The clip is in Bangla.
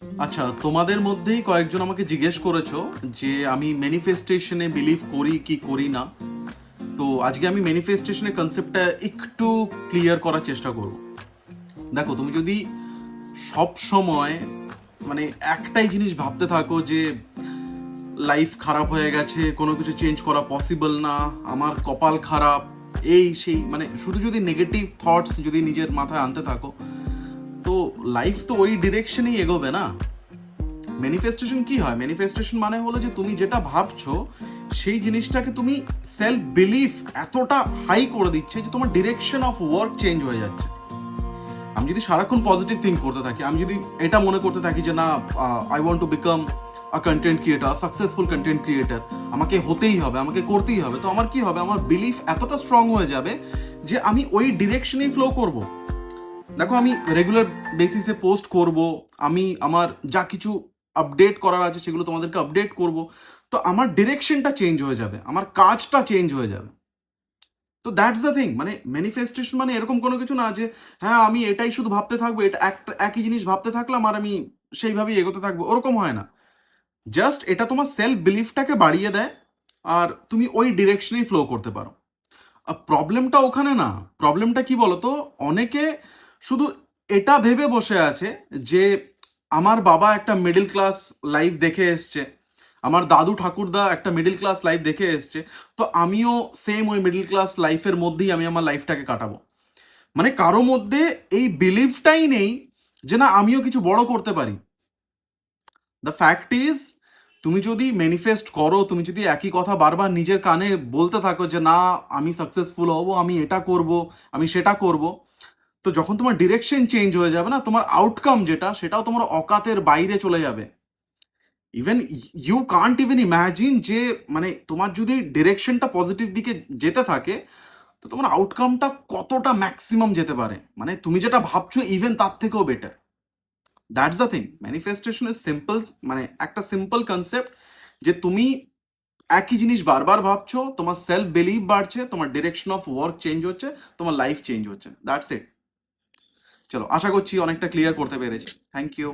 আচ্ছা, তোমাদের মধ্যেই কয়েকজন আমাকে জিজ্ঞেস করেছো যে আমি ম্যানিফেস্টেশনে বিলিভ করি কি করি না। তো আজকে আমি ম্যানিফেস্টেশনের কনসেপ্টটা একটু ক্লিয়ার করার চেষ্টা করব। দেখো, তুমি যদি সব সময় মানে একটাই জিনিস ভাবতে থাকো যে লাইফ খারাপ হয়ে গেছে, কোনো কিছু চেঞ্জ করা পসিবল না, আমার কপাল খারাপ, এই সেই, মানে শুধু যদি নেগেটিভ থটস যদি নিজের মাথায় আনতে থাকো, তো লাইফ তো ওই ডিরেকশনেই এগোবে না। ম্যানিফেস্টেশন কি হয়? ম্যানিফেস্টেশন মানে হলো যে তুমি যেটা ভাবছো সেই জিনিসটাকে তুমি সেলফ বিলিফ এতটা হাই করে দিচ্ছে যে তোমার ডিরেকশন অফ ওয়ার্ক চেঞ্জ হয়ে যাচ্ছে। আমি যদি সারাক্ষণ পজিটিভ থিঙ্ক করতে থাকি, আমি যদি এটা মনে করতে থাকি যে না, I want to become a content creator, successful content creator, আমাকে হতেই হবে, আমাকে করতেই হবে, তো আমার কি হবে, আমার বিলিফ এতটা স্ট্রং হয়ে যাবে যে আমি ওই ডিরেকশনেই ফ্লো করব। দেখো, আমি রেগুলার বেসিসে পোস্ট করব, আমি আমার যা কিছু আপডেট করার আছে সেগুলো তোমাদেরকে আপডেট করব, তো আমার ডিরেকশনটা চেঞ্জ হয়ে যাবে, আমার কাজটা চেঞ্জ হয়ে যাবে। তো দ্যাটস দ্য থিং, মানে ম্যানিফেস্টেশন মানে এরকম কোনো কিছু না যে হ্যাঁ আমি এটাই শুধু ভাবতে থাকবো, এটা একটা একই জিনিস ভাবতে থাকলাম আর আমি সেইভাবেই এগোতে থাকবো, ওরকম হয় না। জাস্ট এটা তোমার সেলফ বিলিফটাকে বাড়িয়ে দেয় আর তুমি ওই ডিরেকশনেই ফ্লো করতে পারো। প্রবলেমটা ওখানে না, প্রবলেমটা কি বলতো, অনেকে শুধু এটা ভেবে বসে আছে যে আমার বাবা একটা মিডল ক্লাস লাইফ দেখে এসছে, আমার দাদু ঠাকুরদা একটা মিডল ক্লাস লাইফ দেখে এসছে, তো আমিও সেম ওই মিডল ক্লাস লাইফের মধ্যেই আমি আমার লাইফটাকে কাটাবো। মানে কারো মধ্যে এই বিলিভটাই নেই যে না আমিও কিছু বড় করতে পারি। দ্য ফ্যাক্ট ইজ, তুমি যদি ম্যানিফেস্ট করো, তুমি যদি একই কথা বারবার নিজের কানে বলতে থাকো যে না আমি সাকসেসফুল হব, আমি এটা করব, আমি সেটা করব, তো যখন তোমার ডিরেকশন চেঞ্জ হয়ে যাবে না, তোমার আউটকাম যেটা সেটাও তোমার অকাতের বাইরে চলে যাবে। Even you can't even imagine যে মানে তোমার যদি ডিরেকশনটা পজিটিভ দিকে যেতে থাকে তো তোমার আউটকামটা কতটা ম্যাক্সিমাম যেতে পারে, মানে তুমি যেটা ভাবছো ইভেন তার থেকেও better. That's the thing, manifestation is simple, মানে একটা সিম্পল কনসেপ্ট যে তুমি একই জিনিস বারবার ভাবছো, তোমার সেলফ বিলিভ বাড়ছে, তোমার ডিরেকশন অফ ওয়ার্ক চেঞ্জ হচ্ছে, তোমার লাইফ চেঞ্জ হচ্ছে, দ্যাটস ইট। চলো, আশা করছি অনেকটা ক্লিয়ার করতে পেরেছি। Thank you.